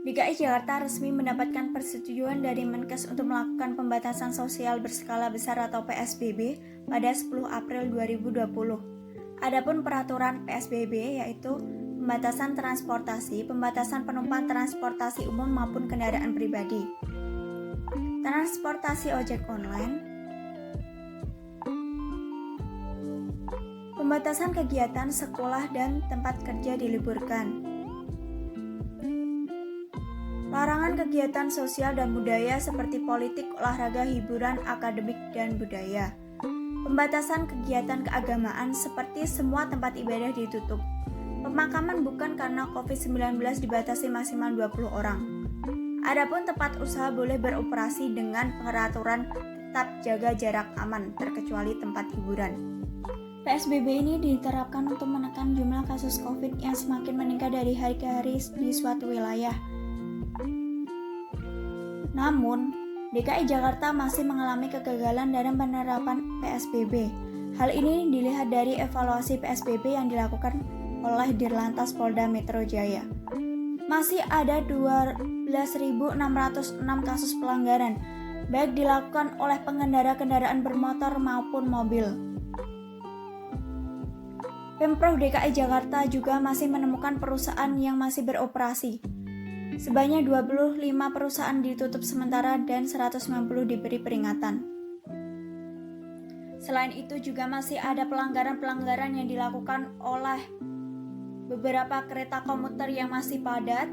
DKI Jakarta resmi mendapatkan persetujuan dari Menkes untuk melakukan pembatasan sosial berskala besar atau PSBB pada 10 April 2020. Adapun peraturan PSBB yaitu pembatasan transportasi, pembatasan penumpang transportasi umum maupun kendaraan pribadi, transportasi ojek online, pembatasan kegiatan sekolah dan tempat kerja diliburkan. Larangan kegiatan sosial dan budaya seperti politik, olahraga, hiburan, akademik, dan budaya. Pembatasan kegiatan keagamaan seperti semua tempat ibadah ditutup. Pemakaman bukan karena COVID-19 dibatasi maksimal 20 orang. Adapun tempat usaha boleh beroperasi dengan peraturan tetap jaga jarak aman, terkecuali tempat hiburan. PSBB ini diterapkan untuk menekan jumlah kasus COVID yang semakin meningkat dari hari ke hari di suatu wilayah. Namun, DKI Jakarta masih mengalami kegagalan dalam penerapan PSBB. Hal ini dilihat dari evaluasi PSBB yang dilakukan oleh Dirlantas Polda Metro Jaya. Masih ada 12.606 kasus pelanggaran, baik dilakukan oleh pengendara kendaraan bermotor maupun mobil. Pemprov DKI Jakarta juga masih menemukan perusahaan yang masih beroperasi. Sebanyak 25 perusahaan ditutup sementara dan 190 diberi peringatan. Selain itu juga masih ada pelanggaran-pelanggaran yang dilakukan oleh beberapa kereta komuter yang masih padat.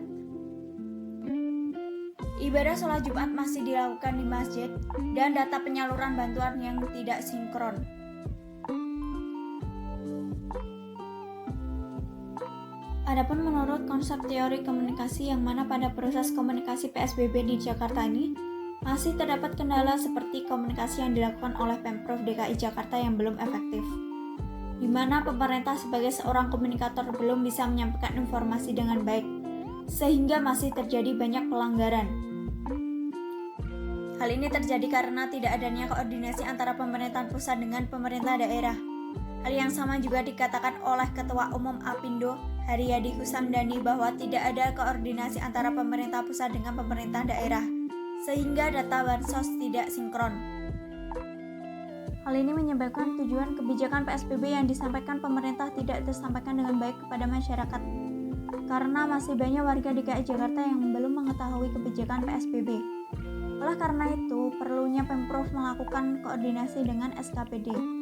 Ibadah sholat Jumat masih dilakukan di masjid dan data penyaluran bantuan yang tidak sinkron. Adapun menurut konsep teori komunikasi yang mana pada proses komunikasi PSBB di Jakarta ini masih terdapat kendala seperti komunikasi yang dilakukan oleh Pemprov DKI Jakarta yang belum efektif, di mana pemerintah sebagai seorang komunikator belum bisa menyampaikan informasi dengan baik, sehingga masih terjadi banyak pelanggaran. Hal ini terjadi karena tidak adanya koordinasi antara pemerintahan pusat dengan pemerintah daerah. Hal yang sama juga dikatakan oleh Ketua Umum Apindo Haryadi Husamdani bahwa tidak ada koordinasi antara pemerintah pusat dengan pemerintah daerah, sehingga data bansos tidak sinkron. Hal ini menyebabkan tujuan kebijakan PSBB yang disampaikan pemerintah tidak tersampaikan dengan baik kepada masyarakat, karena masih banyak warga DKI Jakarta yang belum mengetahui kebijakan PSBB. Oleh karena itu, perlunya Pemprov melakukan koordinasi dengan SKPD